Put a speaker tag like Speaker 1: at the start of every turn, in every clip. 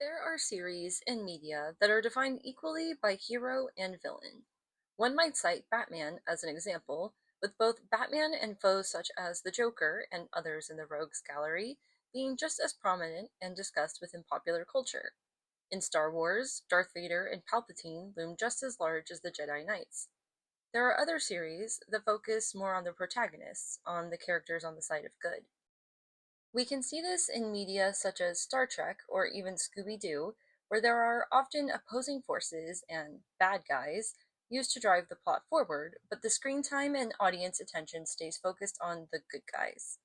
Speaker 1: There are series in media that are defined equally by hero and villain. One might cite Batman as an example, with both Batman and foes such as the Joker and others in the Rogues Gallery being just as prominent and discussed within popular culture. In Star Wars, Darth Vader and Palpatine loom just as large as the Jedi Knights. There are other series that focus more on the protagonists, on the characters on the side of good. We can see this in media such as Star Trek or even Scooby-Doo, where there are often opposing forces and bad guys used to drive the plot forward, but the screen time and audience attention stays focused on the good guys.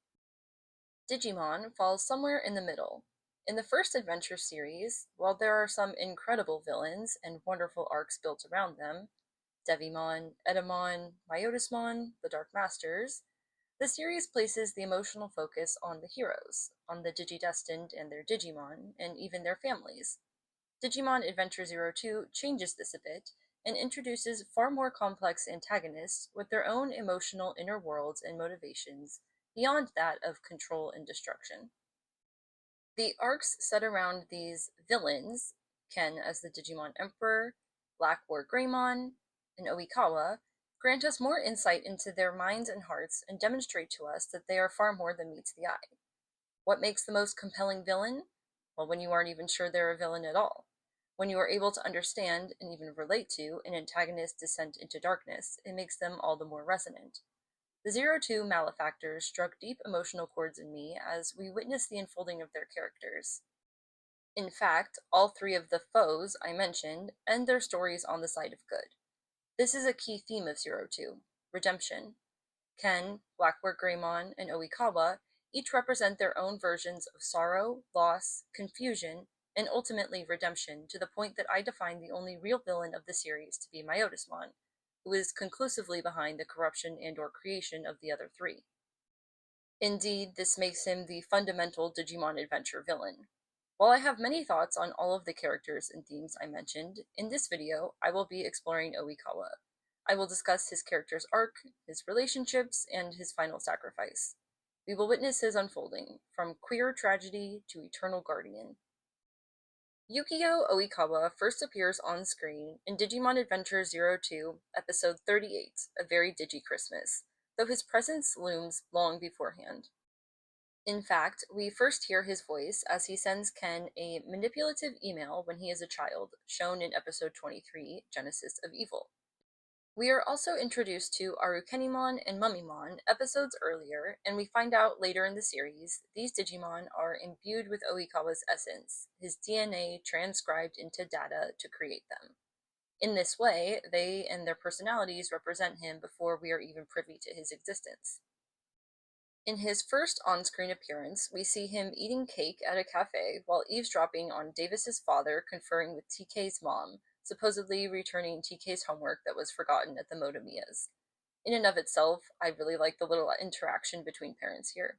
Speaker 1: Digimon falls somewhere in the middle. In the first adventure series, while there are some incredible villains and wonderful arcs built around them, Devimon, Edamon, Myotismon, the Dark Masters, the series places the emotional focus on the heroes, on the Digidestined and their Digimon, and even their families. Digimon Adventure 02 changes this a bit and introduces far more complex antagonists with their own emotional inner worlds and motivations beyond that of control and destruction. The arcs set around these villains, Ken as the Digimon Emperor, Black War Greymon, and Oikawa, grant us more insight into their minds and hearts and demonstrate to us that they are far more than meets the eye. What makes the most compelling villain? Well, when you aren't even sure they're a villain at all. When you are able to understand and even relate to an antagonist's descent into darkness, it makes them all the more resonant. The Zero Two malefactors struck deep emotional chords in me as we witnessed the unfolding of their characters. In fact, all three of the foes I mentioned end their stories on the side of good. This is a key theme of Zero Two: redemption. Ken, Blackwork Greymon, and Oikawa each represent their own versions of sorrow, loss, confusion, and ultimately redemption, to the point that I define the only real villain of the series to be Myotismon, who is conclusively behind the corruption and/or creation of the other three. Indeed, this makes him the fundamental Digimon Adventure villain. While I have many thoughts on all of the characters and themes I mentioned, in this video I will be exploring Oikawa. I will discuss his character's arc, his relationships, and his final sacrifice. We will witness his unfolding, from queer tragedy to eternal guardian. Yukio Oikawa first appears on screen in Digimon Adventure 02, episode 38, A Very Digi-Christmas, though his presence looms long beforehand. In fact, we first hear his voice as he sends Ken a manipulative email when he is a child, shown in episode 23, Genesis of Evil. We are also introduced to Arukenimon and Mummymon episodes earlier, and we find out later in the series these Digimon are imbued with Oikawa's essence, his DNA transcribed into data to create them. In this way, they and their personalities represent him before we are even privy to his existence. In his first on-screen appearance, we see him eating cake at a cafe while eavesdropping on Davis's father conferring with TK's mom, supposedly returning TK's homework that was forgotten at the Motomiyas. In and of itself, I really like the little interaction between parents here.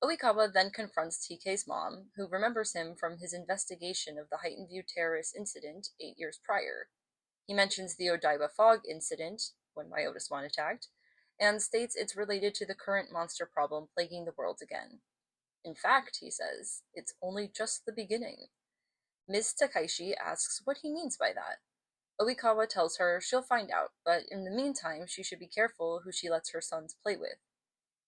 Speaker 1: Oikawa then confronts TK's mom, who remembers him from his investigation of the Heightened View terrorist incident 8 years prior. He mentions the Odaiba Fog incident, when Myotismon attacked, and states it's related to the current monster problem plaguing the world again. In fact, he says, it's only just the beginning. Ms. Takaishi asks what he means by that. Oikawa tells her she'll find out, but in the meantime she should be careful who she lets her sons play with.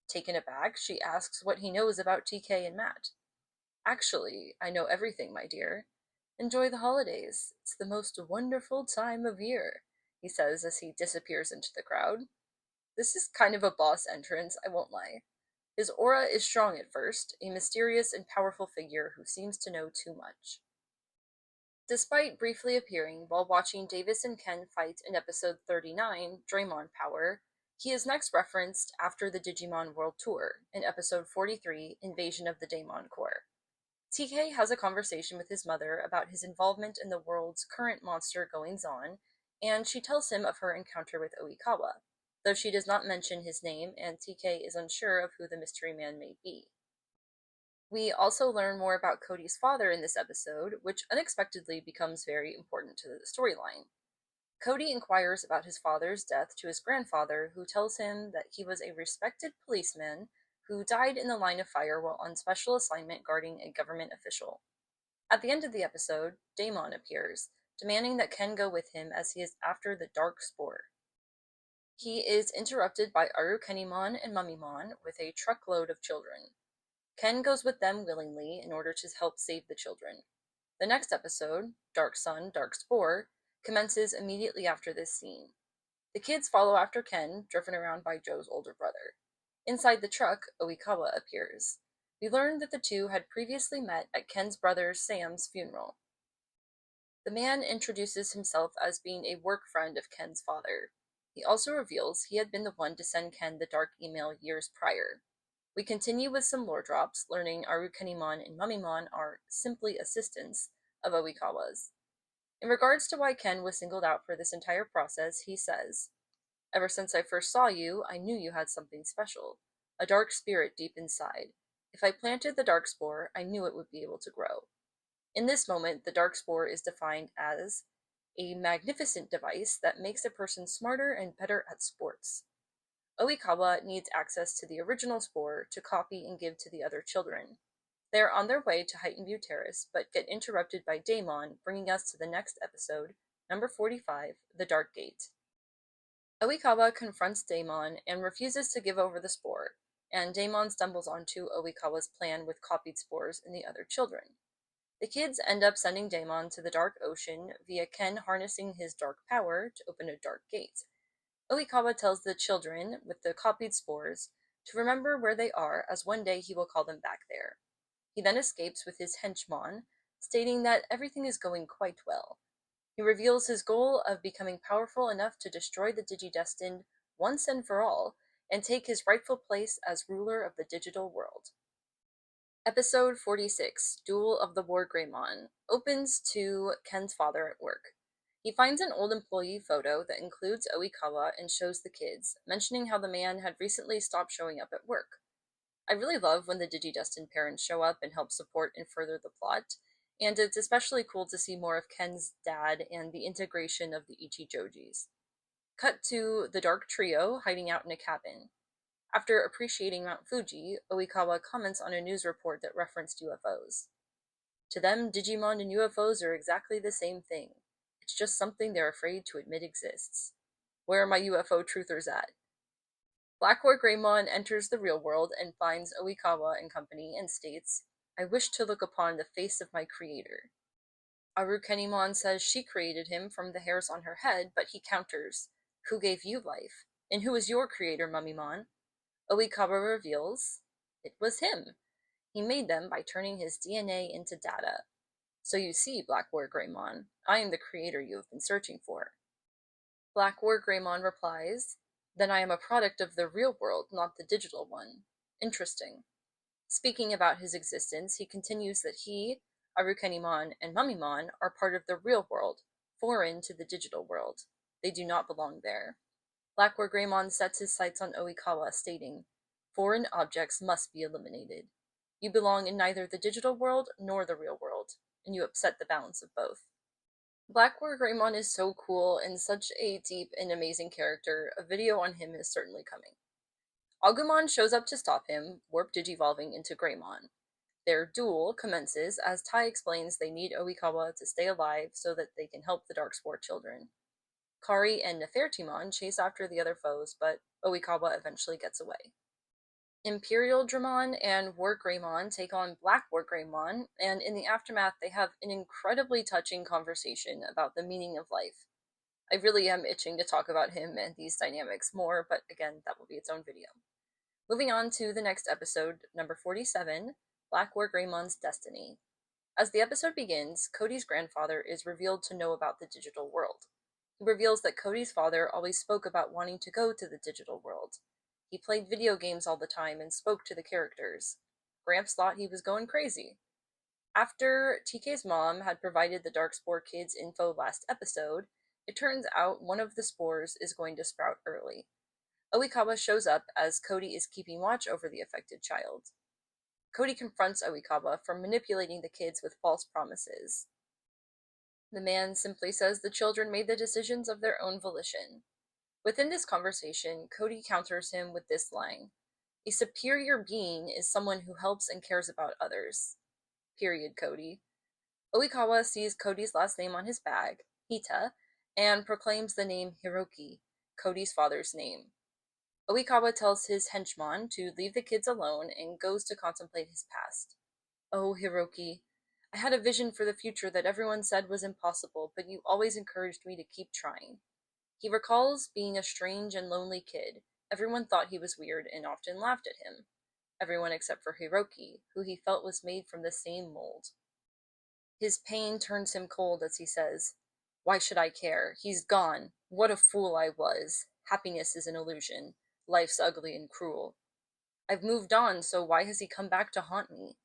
Speaker 1: Taken aback, she asks what he knows about TK and Matt. Actually, I know everything, my dear. Enjoy the holidays. It's the most wonderful time of year, he says as he disappears into the crowd. This is kind of a boss entrance, I won't lie. His aura is strong at first, a mysterious and powerful figure who seems to know too much. Despite briefly appearing while watching Davis and Ken fight in episode 39, Draymon Power, he is next referenced after the Digimon World Tour, in episode 43, Invasion of the Daemon Core. TK has a conversation with his mother about his involvement in the world's current monster goings-on, and she tells him of her encounter with Oikawa, though she does not mention his name and TK is unsure of who the mystery man may be. We also learn more about Cody's father in this episode, which unexpectedly becomes very important to the storyline. Cody inquires about his father's death to his grandfather, who tells him that he was a respected policeman who died in the line of fire while on special assignment guarding a government official. At the end of the episode, Daemon appears, demanding that Ken go with him as he is after the Dark Spore. He is interrupted by Arukenimon and Mummymon with a truckload of children. Ken goes with them willingly in order to help save the children. The next episode, Dark Sun, Dark Spore, commences immediately after this scene. The kids follow after Ken, driven around by Joe's older brother. Inside the truck, Oikawa appears. We learn that the two had previously met at Ken's brother Sam's funeral. The man introduces himself as being a work friend of Ken's father. He also reveals he had been the one to send Ken the dark email years prior. We continue with some lore drops, learning Arukenimon and Mummymon are simply assistants of Oikawa's. In regards to why Ken was singled out for this entire process, he says, "Ever since I first saw you, I knew you had something special, a dark spirit deep inside. If I planted the dark spore, I knew it would be able to grow." In this moment, the dark spore is defined as a magnificent device that makes a person smarter and better at sports. Oikawa needs access to the original spore to copy and give to the other children. They are on their way to Heighton View Terrace, but get interrupted by Daemon, bringing us to the next episode, number 45, The Dark Gate. Oikawa confronts Daemon and refuses to give over the spore, and Daemon stumbles onto Oikawa's plan with copied spores in the other children. The kids end up sending Daemon to the Dark Ocean via Ken harnessing his dark power to open a dark gate. Oikawa tells the children, with the copied spores, to remember where they are, as one day he will call them back there. He then escapes with his henchman, stating that everything is going quite well. He reveals his goal of becoming powerful enough to destroy the Digidestined once and for all, and take his rightful place as ruler of the digital world. Episode 46, Duel of the War Greymon, opens to Ken's father at work. He finds an old employee photo that includes Oikawa and shows the kids, mentioning how the man had recently stopped showing up at work. I really love when the Digidestined parents show up and help support and further the plot, and it's especially cool to see more of Ken's dad and the integration of the Ichijojis. Cut to the Dark Trio hiding out in a cabin. After appreciating Mount Fuji, Oikawa comments on a news report that referenced UFOs. To them, Digimon and UFOs are exactly the same thing. It's just something they're afraid to admit exists. Where are my UFO truthers at? Black War Greymon enters the real world and finds Oikawa and company and states, "I wish to look upon the face of my creator." Arukenimon says she created him from the hairs on her head, but he counters, "Who gave you life? And who is your creator, Mummymon?" Oikawa reveals, it was him. He made them by turning his DNA into data. "So you see, Black War Greymon, I am the creator you have been searching for." Black War Greymon replies, "Then I am a product of the real world, not the digital one. Interesting." Speaking about his existence, he continues that he, Arukenimon, and Mummymon are part of the real world, foreign to the digital world. They do not belong there. Black War Greymon sets his sights on Oikawa, stating, "Foreign objects must be eliminated. You belong in neither the digital world nor the real world, and you upset the balance of both." Black War Greymon is so cool and such a deep and amazing character. A video on him is certainly coming. Agumon shows up to stop him, warp digivolving into Greymon. Their duel commences as Tai explains they need Oikawa to stay alive so that they can help the Darkspore children. Kari and Nefertimon chase after the other foes, but Oikawa eventually gets away. Imperial Dramon and War Greymon take on Black War Greymon, and in the aftermath they have an incredibly touching conversation about the meaning of life. I really am itching to talk about him and these dynamics more, but again, that will be its own video. Moving on to the next episode, number 47, Black War Greymon's Destiny. As the episode begins, Cody's grandfather is revealed to know about the digital world. He reveals that Cody's father always spoke about wanting to go to the digital world. He played video games all the time and spoke to the characters. Gramps thought he was going crazy. After TK's mom had provided the Darkspore kids info last episode, it turns out one of the spores is going to sprout early. Oikawa shows up as Cody is keeping watch over the affected child. Cody confronts Oikawa for manipulating the kids with false promises. The man simply says the children made the decisions of their own volition. Within this conversation, Cody counters him with this line, "A superior being is someone who helps and cares about others." Period, Cody. Oikawa sees Cody's last name on his bag, Hita, and proclaims the name Hiroki, Cody's father's name. Oikawa tells his henchman to leave the kids alone and goes to contemplate his past. Oh, Hiroki, I had a vision for the future that everyone said was impossible, but you always encouraged me to keep trying. He recalls being a strange and lonely kid. Everyone thought he was weird and often laughed at him. Everyone except for Hiroki, who he felt was made from the same mold. His pain turns him cold as he says, "Why should I care? He's gone. What a fool I was. Happiness is an illusion. Life's ugly and cruel. I've moved on, so why has he come back to haunt me?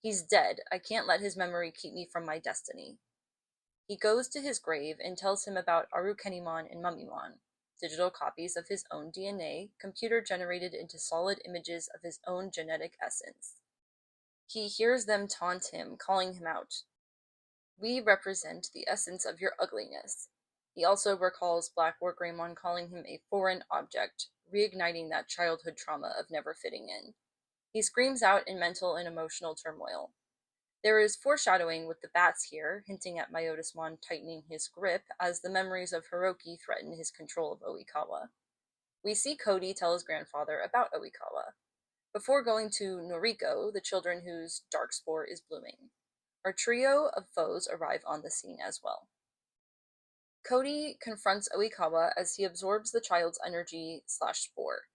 Speaker 1: He's dead. I can't let his memory keep me from my destiny." He goes to his grave and tells him about Arukenimon and Mummimon, digital copies of his own DNA, computer generated into solid images of his own genetic essence. He hears them taunt him, calling him out. "We represent the essence of your ugliness." He also recalls Black War Greymon calling him a foreign object, reigniting that childhood trauma of never fitting in. He screams out in mental and emotional turmoil. There is foreshadowing with the bats here, hinting at Myotismon tightening his grip as the memories of Hiroki threaten his control of Oikawa. We see Cody tell his grandfather about Oikawa, before going to Noriko, the children whose dark spore is blooming. Our trio of foes arrive on the scene as well. Cody confronts Oikawa as he absorbs the child's energy/spore.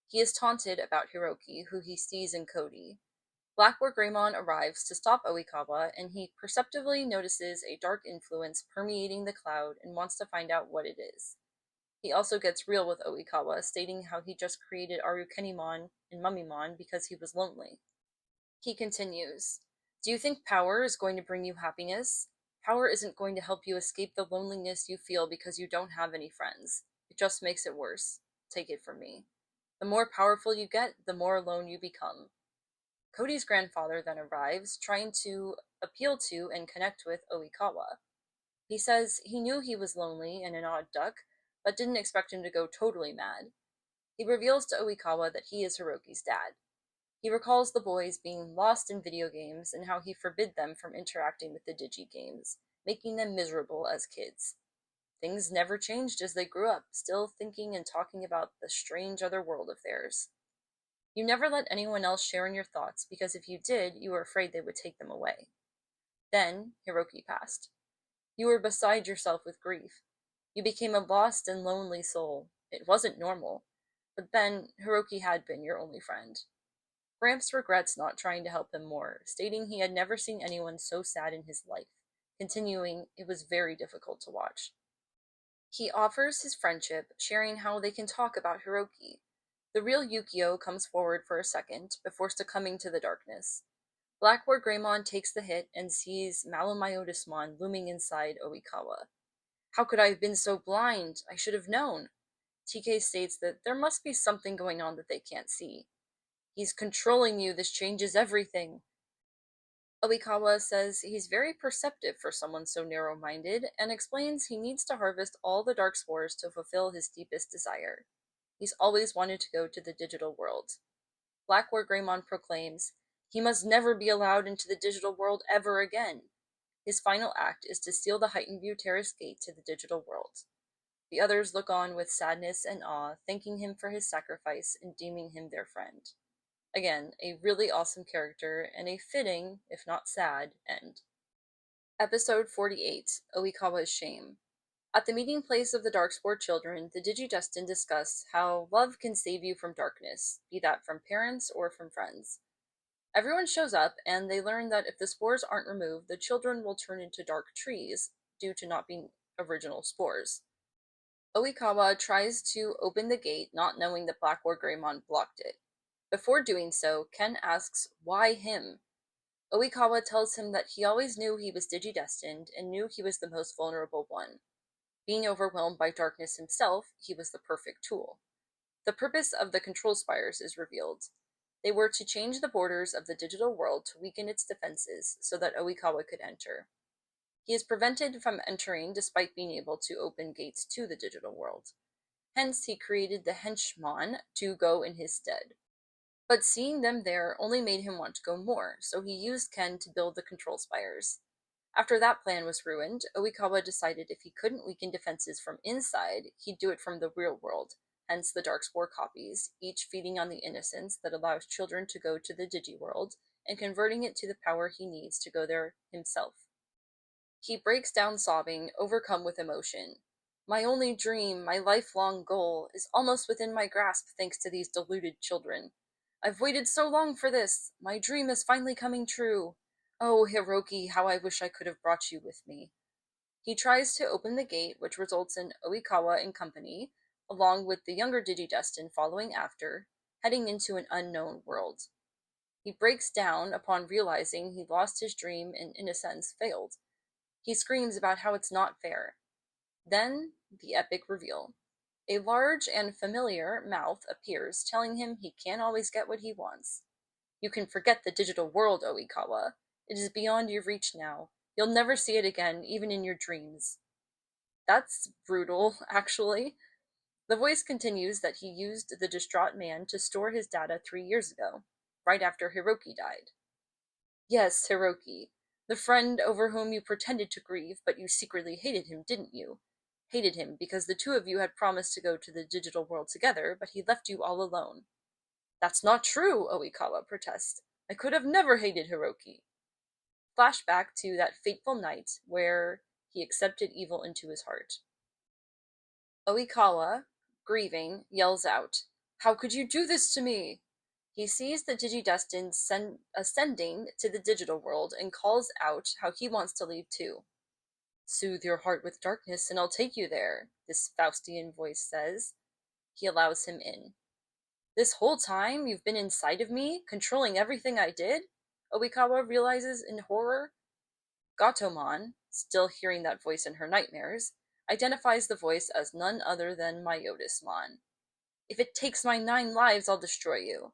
Speaker 1: He is taunted about Hiroki, who he sees in Cody. Black War Greymon arrives to stop Oikawa, and he perceptively notices a dark influence permeating the cloud and wants to find out what it is. He also gets real with Oikawa, stating how he just created Arukenimon and Mummimon because he was lonely. He continues, "Do you think power is going to bring you happiness? Power isn't going to help you escape the loneliness you feel because you don't have any friends. It just makes it worse. Take it from me. The more powerful you get, the more alone you become." Cody's grandfather then arrives, trying to appeal to and connect with Oikawa. He says he knew he was lonely and an odd duck, but didn't expect him to go totally mad. He reveals to Oikawa that he is Hiroki's dad. He recalls the boys being lost in video games and how he forbid them from interacting with the Digi games, making them miserable as kids. Things never changed as they grew up, still thinking and talking about the strange other world of theirs. You never let anyone else share in your thoughts because if you did, you were afraid they would take them away. Then, Hiroki passed. You were beside yourself with grief. You became a lost and lonely soul. It wasn't normal. But then, Hiroki had been your only friend. Gramps regrets not trying to help him more, stating he had never seen anyone so sad in his life, continuing, "It was very difficult to watch." He offers his friendship, sharing how they can talk about Hiroki. The real Yukio comes forward for a second, before succumbing to the darkness. Black War Greymon takes the hit and sees Malomyotismon looming inside Oikawa. "How could I have been so blind? I should have known." TK states that there must be something going on that they can't see. "He's controlling you, this changes everything." Oikawa says he's very perceptive for someone so narrow-minded, and explains he needs to harvest all the dark spores to fulfill his deepest desire. He's always wanted to go to the digital world. Black War Greymon proclaims, he must never be allowed into the digital world ever again. His final act is to steal the Heightened View Terrace gate to the digital world. The others look on with sadness and awe, thanking him for his sacrifice and deeming him their friend. Again, a really awesome character, and a fitting, if not sad, end. Episode 48, Oikawa's Shame. At the meeting place of the Darkspore children, the Digidestined discuss how love can save you from darkness, be that from parents or from friends. Everyone shows up, and they learn that if the spores aren't removed, the children will turn into dark trees, due to not being original spores. Oikawa tries to open the gate, not knowing that Black War Greymon blocked it. Before doing so, Ken asks, why him? Oikawa tells him that he always knew he was Digidestined, and knew he was the most vulnerable one. Being overwhelmed by darkness himself, he was the perfect tool. The purpose of the control spires is revealed. They were to change the borders of the digital world to weaken its defenses so that Oikawa could enter. He is prevented from entering despite being able to open gates to the digital world. Hence, he created the henchman to go in his stead. But seeing them there only made him want to go more, so he used Ken to build the control spires. After that plan was ruined, Oikawa decided if he couldn't weaken defenses from inside, he'd do it from the real world, hence the Darkspore copies, each feeding on the innocence that allows children to go to the Digiworld and converting it to the power he needs to go there himself. He breaks down sobbing, overcome with emotion. My only dream, my lifelong goal, is almost within my grasp thanks to these deluded children. I've waited so long for this. My dream is finally coming true. Oh, Hiroki, how I wish I could have brought you with me. He tries to open the gate, which results in Oikawa and company, along with the younger Digidestin following after, heading into an unknown world. He breaks down upon realizing he lost his dream and, in a sense, failed. He screams about how it's not fair. Then, the epic reveal. A large and familiar mouth appears, telling him he can't always get what he wants. You can forget the digital world, Oikawa. It is beyond your reach now. You'll never see it again, even in your dreams. That's brutal, actually. The voice continues that he used the distraught man to store his data 3 years ago, right after Hiroki died. Yes, Hiroki. The friend over whom you pretended to grieve, but you secretly hated him, didn't you? Hated him because the two of you had promised to go to the digital world together, but he left you all alone. That's not true, Oikawa protests. I could have never hated Hiroki. Flashback to that fateful night where he accepted evil into his heart. Oikawa, grieving, yells out, How could you do this to me? He sees the Digidestin ascending to the digital world and calls out how he wants to leave too. Soothe your heart with darkness and I'll take you there, this Faustian voice says. He allows him in. This whole time you've been inside of me, controlling everything I did? Oikawa realizes in horror. Gatomon, still hearing that voice in her nightmares, identifies the voice as none other than Myotismon. If it takes my 9 lives, I'll destroy you.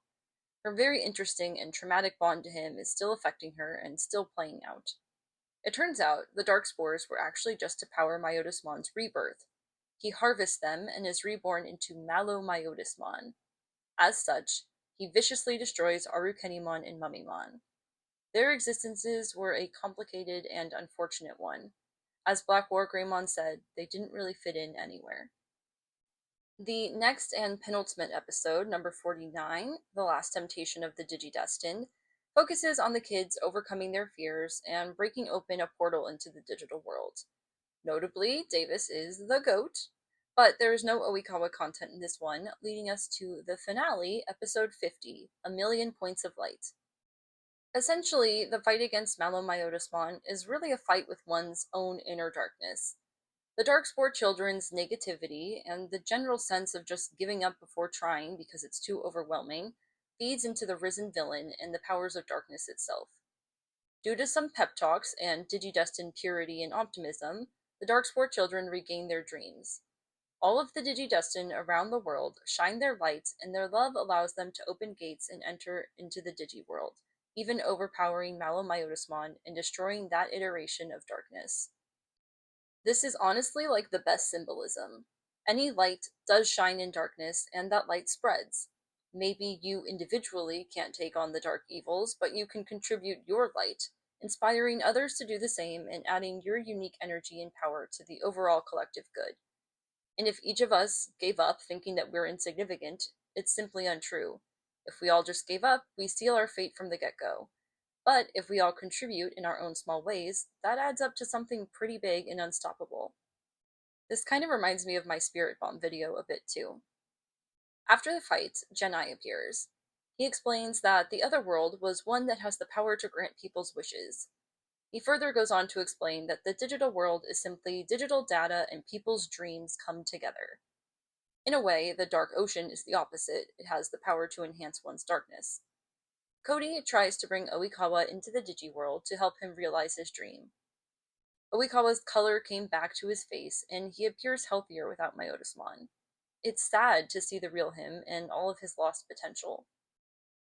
Speaker 1: Her very interesting and traumatic bond to him is still affecting her and still playing out. It turns out the dark spores were actually just to power Myotismon's rebirth. He harvests them and is reborn into Malo-Myotismon. As such, he viciously destroys Arukenimon and Mummymon. Their existences were a complicated and unfortunate one. As Black War Greymon said, they didn't really fit in anywhere. The next and penultimate episode, number 49, The Last Temptation of the Digidestined, focuses on the kids overcoming their fears and breaking open a portal into the digital world. Notably, Davis is the GOAT, but there is no Oikawa content in this one, leading us to the finale, episode 50, A Million Points of Light. Essentially, the fight against Malo-Myotismon is really a fight with one's own inner darkness. The Darkspore children's negativity and the general sense of just giving up before trying because it's too overwhelming feeds into the risen villain and the powers of darkness itself. Due to some pep talks and Digidestined purity and optimism, the Darkspore children regain their dreams. All of the Digidestined around the world shine their lights, and their love allows them to open gates and enter into the Digiworld, even overpowering Malo-Myotismon and destroying that iteration of darkness. This is honestly like the best symbolism. Any light does shine in darkness, and that light spreads. Maybe you individually can't take on the dark evils, but you can contribute your light, inspiring others to do the same and adding your unique energy and power to the overall collective good. And if each of us gave up thinking that we're insignificant, it's simply untrue. If we all just gave up, we seal our fate from the get-go. But if we all contribute in our own small ways, that adds up to something pretty big and unstoppable. This kind of reminds me of my Spirit Bomb video a bit too. After the fight, Genai appears. He explains that the other world was one that has the power to grant people's wishes. He further goes on to explain that the digital world is simply digital data and people's dreams come together. In a way, the Dark Ocean is the opposite. It has the power to enhance one's darkness. Cody tries to bring Oikawa into the Digiworld to help him realize his dream. Oikawa's color came back to his face, and he appears healthier without Myotismon. It's sad to see the real him and all of his lost potential.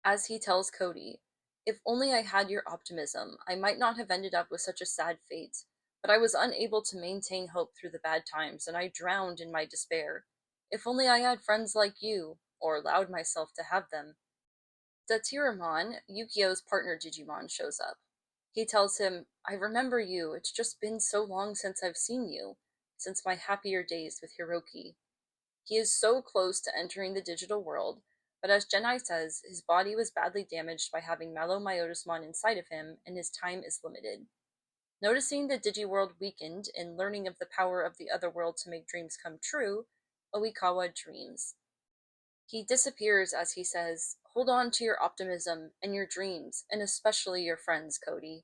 Speaker 1: As he tells Cody, If only I had your optimism, I might not have ended up with such a sad fate, but I was unable to maintain hope through the bad times, and I drowned in my despair. If only I had friends like you, or allowed myself to have them. Datiramon, Yukio's partner Digimon, shows up. He tells him, I remember you, it's just been so long since I've seen you, since my happier days with Hiroki. He is so close to entering the digital world, but as Genai says, his body was badly damaged by having Malomyotismon inside of him, and his time is limited. Noticing the Digiworld weakened and learning of the power of the other world to make dreams come true, Oikawa dreams. He disappears as he says, hold on to your optimism and your dreams, and especially your friends, Cody.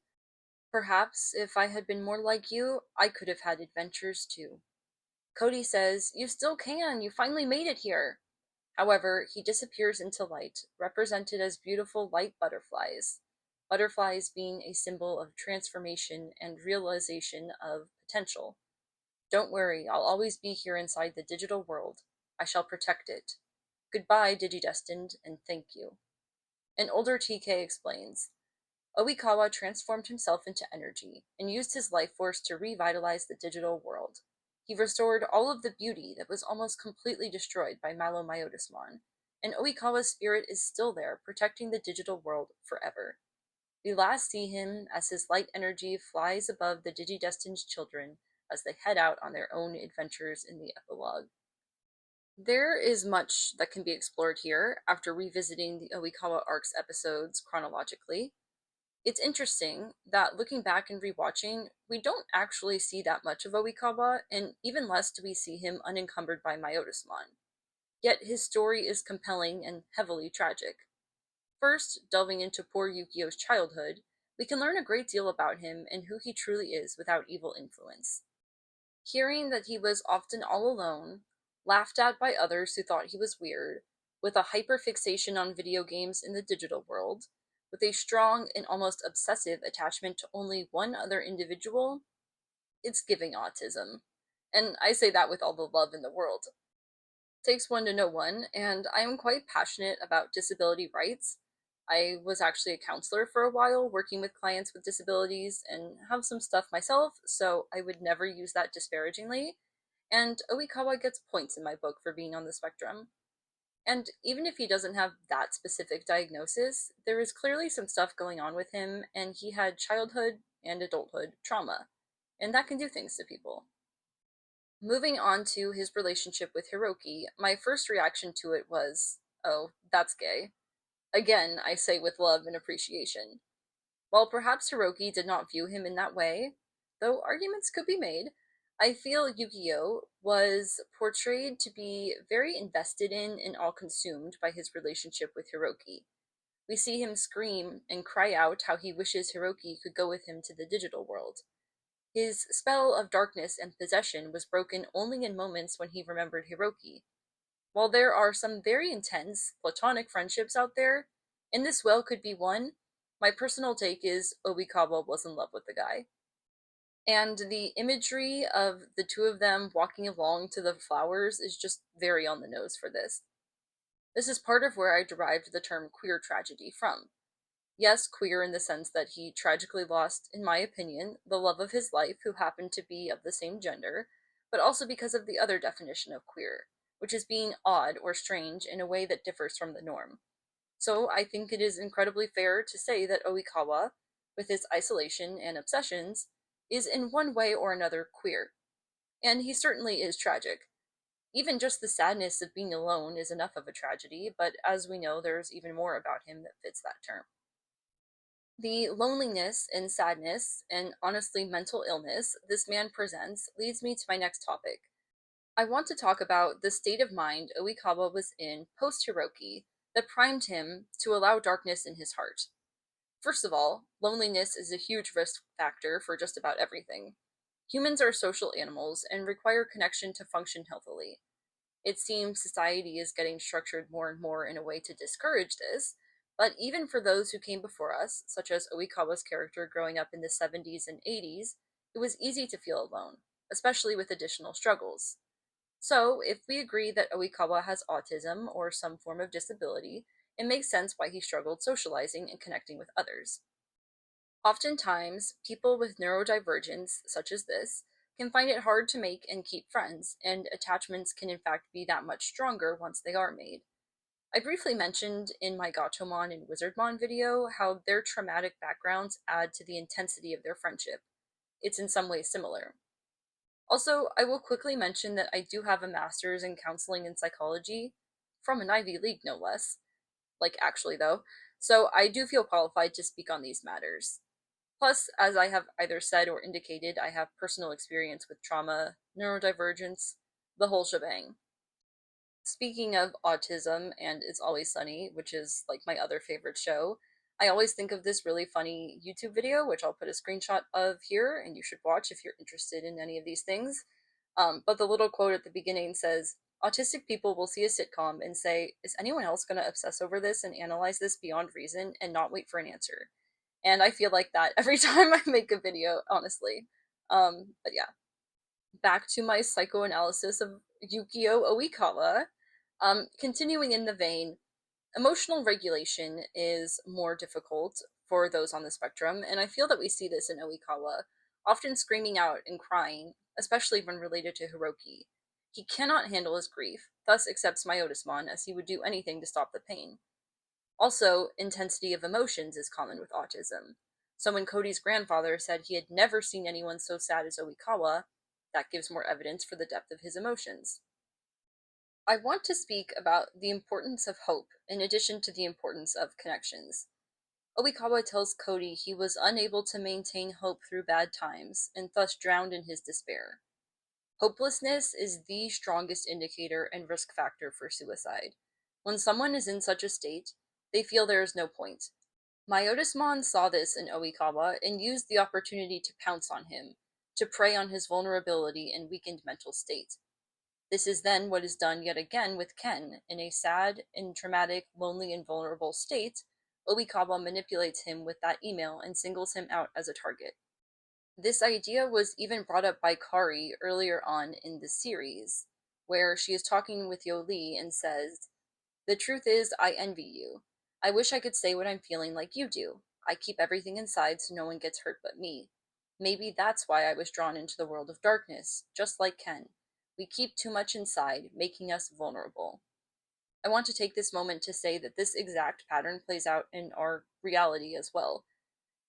Speaker 1: Perhaps if I had been more like you, I could have had adventures too. Cody says, you still can, you finally made it here. However, he disappears into light, represented as beautiful light butterflies. Butterflies being a symbol of transformation and realization of potential. Don't worry, I'll always be here inside the digital world. I shall protect it. Goodbye, Digidestined, and thank you. An older TK explains, Oikawa transformed himself into energy and used his life force to revitalize the digital world. He restored all of the beauty that was almost completely destroyed by Malomyotismon, and Oikawa's spirit is still there, protecting the digital world forever. We last see him as his light energy flies above the Digidestined children as they head out on their own adventures in the epilogue. There is much that can be explored here after revisiting the Oikawa arc's episodes chronologically. It's interesting that looking back and rewatching, we don't actually see that much of Oikawa, and even less do we see him unencumbered by Myotismon. Yet his story is compelling and heavily tragic. First, delving into poor Yukio's childhood, we can learn a great deal about him and who he truly is without evil influence. Hearing that he was often all alone, laughed at by others who thought he was weird, with a hyperfixation on video games in the digital world, with a strong and almost obsessive attachment to only one other individual, it's giving autism. And I say that with all the love in the world. It takes one to know one, and I am quite passionate about disability rights. I was actually a counselor for a while, working with clients with disabilities, and have some stuff myself, so I would never use that disparagingly. And Oikawa gets points in my book for being on the spectrum. And even if he doesn't have that specific diagnosis, there is clearly some stuff going on with him, and he had childhood and adulthood trauma, and that can do things to people. Moving on to his relationship with Hiroki, my first reaction to it was, oh, that's gay. Again, I say with love and appreciation. While perhaps Hiroki did not view him in that way, though arguments could be made, I feel Yukio was portrayed to be very invested in and all consumed by his relationship with Hiroki. We see him scream and cry out how he wishes Hiroki could go with him to the digital world. His spell of darkness and possession was broken only in moments when he remembered Hiroki. While there are some very intense, platonic friendships out there, and this well could be one, my personal take is Oikawa was in love with the guy. And the imagery of the two of them walking along to the flowers is just very on the nose for this. This is part of where I derived the term queer tragedy from. Yes, queer in the sense that he tragically lost, in my opinion, the love of his life who happened to be of the same gender, but also because of the other definition of queer, which is being odd or strange in a way that differs from the norm. So I think it is incredibly fair to say that Oikawa, with his isolation and obsessions, is in one way or another queer. And he certainly is tragic. Even just the sadness of being alone is enough of a tragedy, but as we know, there's even more about him that fits that term. The loneliness and sadness, and honestly mental illness, this man presents leads me to my next topic. I want to talk about the state of mind Oikawa was in post-Hiroki that primed him to allow darkness in his heart. First of all, loneliness is a huge risk factor for just about everything. Humans are social animals and require connection to function healthily. It seems society is getting structured more and more in a way to discourage this, but even for those who came before us, such as Oikawa's character growing up in the 70s and 80s, it was easy to feel alone, especially with additional struggles. So, if we agree that Oikawa has autism or some form of disability, it makes sense why he struggled socializing and connecting with others. Oftentimes, people with neurodivergence, such as this, can find it hard to make and keep friends, and attachments can in fact be that much stronger once they are made. I briefly mentioned in my Gatomon and Wizardmon video how their traumatic backgrounds add to the intensity of their friendship. It's in some ways similar. Also, I will quickly mention that I do have a master's in counseling and psychology, from an Ivy League no less, like actually though, so I do feel qualified to speak on these matters. Plus, as I have either said or indicated, I have personal experience with trauma, neurodivergence, the whole shebang. Speaking of autism and It's Always Sunny, which is like my other favorite show, I always think of this really funny YouTube video, which I'll put a screenshot of here, and you should watch if you're interested in any of these things. But the little quote at the beginning says, autistic people will see a sitcom and say, is anyone else going to obsess over this and analyze this beyond reason and not wait for an answer? And I feel like that every time I make a video, honestly. But yeah, back to my psychoanalysis of Yukio Oikawa. Continuing in the vein, emotional regulation is more difficult for those on the spectrum, and I feel that we see this in Oikawa, often screaming out and crying, especially when related to Hiroki. He cannot handle his grief, thus accepts Myotismon as he would do anything to stop the pain. Also, intensity of emotions is common with autism. So when Cody's grandfather said he had never seen anyone so sad as Oikawa, that gives more evidence for the depth of his emotions. I want to speak about the importance of hope in addition to the importance of connections. Oikawa tells Cody he was unable to maintain hope through bad times and thus drowned in his despair. Hopelessness is the strongest indicator and risk factor for suicide. When someone is in such a state, they feel there is no point. Myotismon saw this in Oikawa and used the opportunity to pounce on him, to prey on his vulnerability and weakened mental state. This is then what is done yet again with Ken. In a sad and traumatic, lonely and vulnerable state, Oikawa manipulates him with that email and singles him out as a target. This idea was even brought up by Kari earlier on in the series, where she is talking with Yoli and says, the truth is, I envy you. I wish I could say what I'm feeling like you do. I keep everything inside so no one gets hurt but me. Maybe that's why I was drawn into the world of darkness, just like Ken. We keep too much inside, making us vulnerable. I want to take this moment to say that this exact pattern plays out in our reality as well.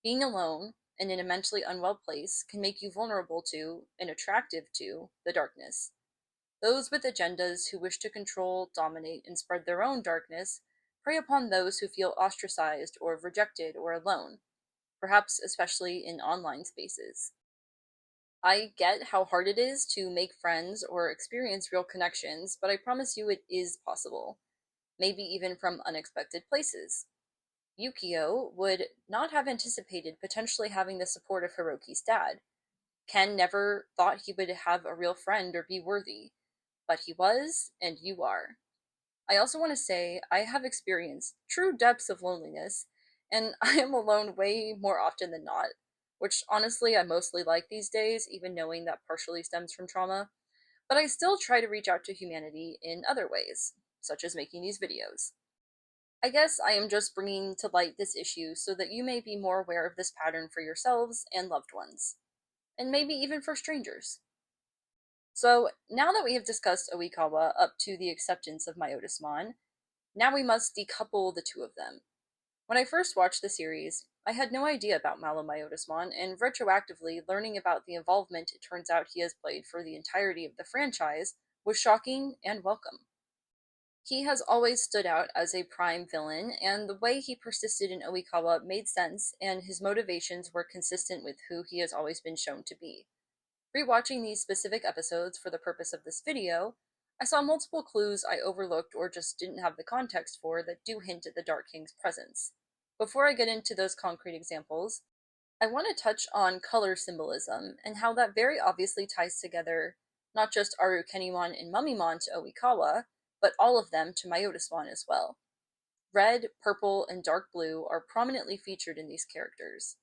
Speaker 1: Being alone and in a mentally unwell place can make you vulnerable to, and attractive to, the darkness. Those with agendas who wish to control, dominate, and spread their own darkness prey upon those who feel ostracized or rejected or alone, perhaps especially in online spaces. I get how hard it is to make friends or experience real connections, but I promise you it is possible, maybe even from unexpected places. Yukio would not have anticipated potentially having the support of Hiroki's dad. Ken never thought he would have a real friend or be worthy, but he was, and you are. I also want to say I have experienced true depths of loneliness, and I am alone way more often than not, which honestly I mostly like these days, even knowing that partially stems from trauma, but I still try to reach out to humanity in other ways, such as making these videos. I guess I am just bringing to light this issue so that you may be more aware of this pattern for yourselves and loved ones, and maybe even for strangers. So, now that we have discussed Oikawa up to the acceptance of Myotismon, now we must decouple the two of them. When I first watched the series, I had no idea about Malomyotismon, and retroactively learning about the involvement it turns out he has played for the entirety of the franchise was shocking and welcome. He has always stood out as a prime villain, and the way he persisted in Oikawa made sense, and his motivations were consistent with who he has always been shown to be. Rewatching these specific episodes for the purpose of this video, I saw multiple clues I overlooked or just didn't have the context for that do hint at the Dark King's presence. Before I get into those concrete examples, I want to touch on color symbolism and how that very obviously ties together not just Arukenimon and Mummymon to Oikawa, but all of them to Myotismon as well. Red, purple, and dark blue are prominently featured in these characters.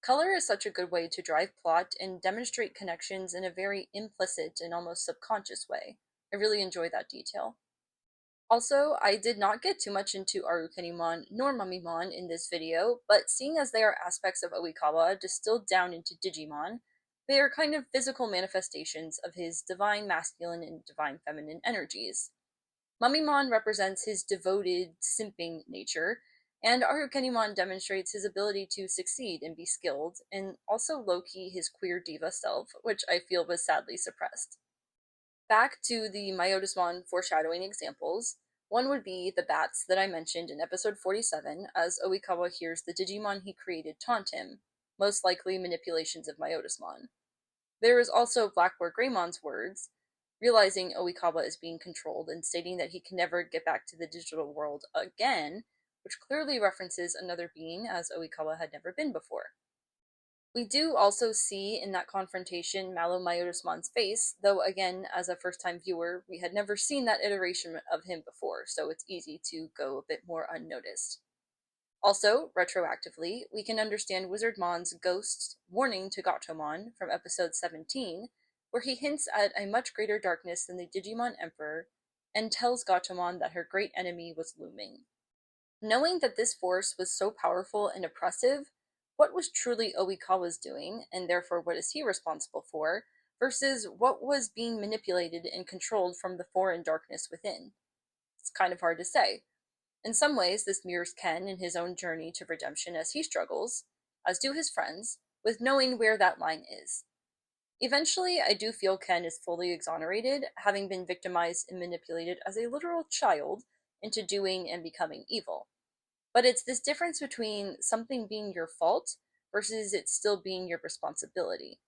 Speaker 1: Color is such a good way to drive plot and demonstrate connections in a very implicit and almost subconscious way. I really enjoy that detail. Also, I did not get too much into Arukenimon nor Mummymon in this video, but seeing as they are aspects of Oikawa distilled down into Digimon, they are kind of physical manifestations of his divine masculine and divine feminine energies. Mummymon represents his devoted, simping nature, and Arukenimon demonstrates his ability to succeed and be skilled, and also low-key his queer diva self, which I feel was sadly suppressed. Back to the Myotismon foreshadowing examples, one would be the bats that I mentioned in episode 47, as Oikawa hears the Digimon he created taunt him, most likely manipulations of Myotismon. There is also Blackboard Greymon's words, realizing Oikawa is being controlled and stating that he can never get back to the digital world again, which clearly references another being as Oikawa had never been before. We do also see in that confrontation Malo Myotismon's face, though again, as a first-time viewer, we had never seen that iteration of him before, so it's easy to go a bit more unnoticed. Also, retroactively, we can understand Wizardmon's ghost's warning to Gatomon from episode 17, where he hints at a much greater darkness than the Digimon Emperor, and tells Gatomon that her great enemy was looming. Knowing that this force was so powerful and oppressive, what was truly Oikawa's doing, and therefore what is he responsible for, versus what was being manipulated and controlled from the foreign darkness within? It's kind of hard to say. In some ways, this mirrors Ken in his own journey to redemption as he struggles, as do his friends, with knowing where that line is. Eventually, I do feel Ken is fully exonerated, having been victimized and manipulated as a literal child into doing and becoming evil. But it's this difference between something being your fault versus it still being your responsibility.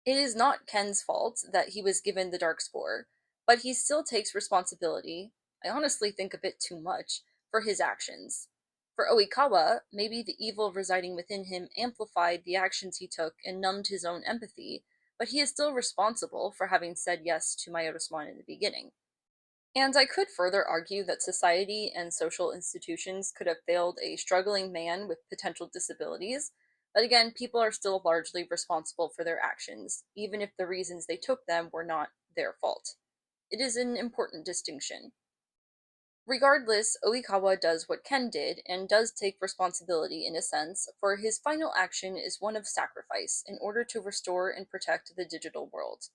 Speaker 1: It is not Ken's fault that he was given the dark spore, but he still takes responsibility, I honestly think a bit too much, for his actions. For Oikawa, maybe the evil residing within him amplified the actions he took and numbed his own empathy, but he is still responsible for having said yes to Myotismon in the beginning. And I could further argue that society and social institutions could have failed a struggling man with potential disabilities, but again, people are still largely responsible for their actions, even if the reasons they took them were not their fault. It is an important distinction. Regardless, Oikawa does what Ken did, and does take responsibility in a sense, for his final action is one of sacrifice in order to restore and protect the digital world.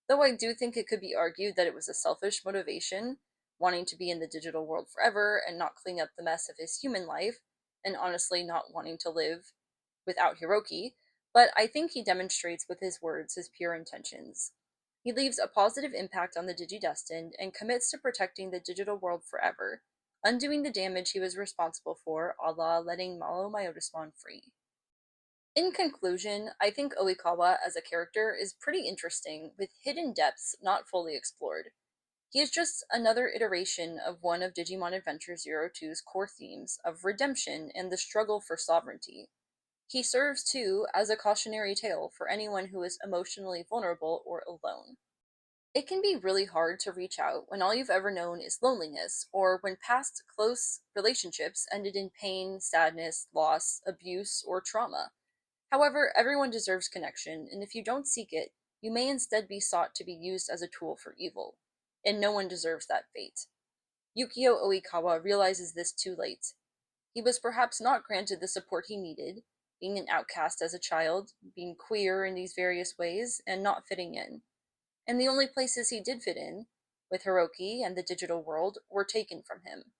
Speaker 1: Though I do think it could be argued that it was a selfish motivation, wanting to be in the digital world forever and not clean up the mess of his human life, and honestly not wanting to live without Hiroki, but I think he demonstrates with his words his pure intentions. He leaves a positive impact on the Digidestined and commits to protecting the digital world forever, undoing the damage he was responsible for, a la letting Malo Myotismon free. In conclusion, I think Oikawa as a character is pretty interesting, with hidden depths not fully explored. He is just another iteration of one of Digimon Adventure 02's core themes of redemption and the struggle for sovereignty. He serves, too, as a cautionary tale for anyone who is emotionally vulnerable or alone. It can be really hard to reach out when all you've ever known is loneliness, or when past close relationships ended in pain, sadness, loss, abuse, or trauma. However, everyone deserves connection, and if you don't seek it, you may instead be sought to be used as a tool for evil. And no one deserves that fate. Yukio Oikawa realizes this too late. He was perhaps not granted the support he needed, being an outcast as a child, being queer in these various ways, and not fitting in. And the only places he did fit in, with Hiroki and the digital world, were taken from him.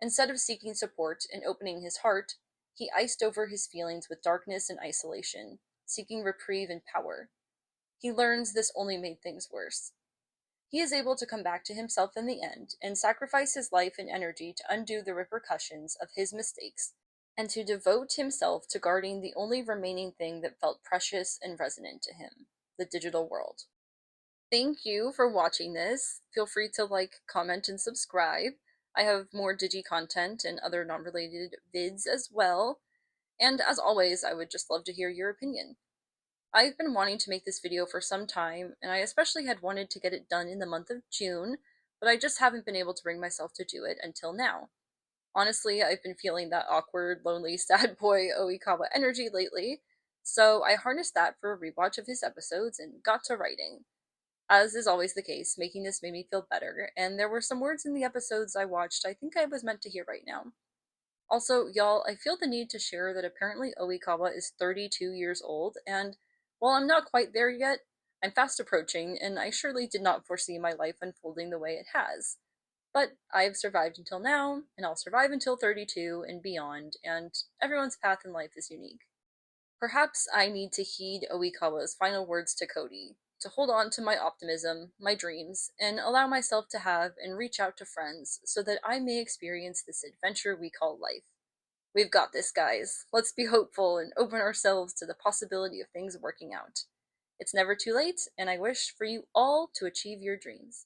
Speaker 1: Instead of seeking support and opening his heart, he iced over his feelings with darkness and isolation, seeking reprieve and power. He learns this only made things worse. He is able to come back to himself in the end, and sacrifice his life and energy to undo the repercussions of his mistakes, and to devote himself to guarding the only remaining thing that felt precious and resonant to him, the digital world. Thank you for watching this. Feel free to like, comment, and subscribe. I have more Digi content and other non-related vids as well. And as always, I would just love to hear your opinion. I've been wanting to make this video for some time, and I especially had wanted to get it done in the month of June, but I just haven't been able to bring myself to do it until now. Honestly, I've been feeling that awkward, lonely, sad boy Oikawa energy lately, so I harnessed that for a rewatch of his episodes and got to writing. As is always the case, making this made me feel better, and there were some words in the episodes I watched I think I was meant to hear right now. Also, y'all, I feel the need to share that apparently Oikawa is 32 years old, and while I'm not quite there yet, I'm fast approaching, and I surely did not foresee my life unfolding the way it has. But I've survived until now, and I'll survive until 32 and beyond, and everyone's path in life is unique. Perhaps I need to heed Oikawa's final words to Cody, to hold on to my optimism, my dreams, and allow myself to have and reach out to friends so that I may experience this adventure we call life. We've got this, guys. Let's be hopeful and open ourselves to the possibility of things working out. It's never too late, and I wish for you all to achieve your dreams.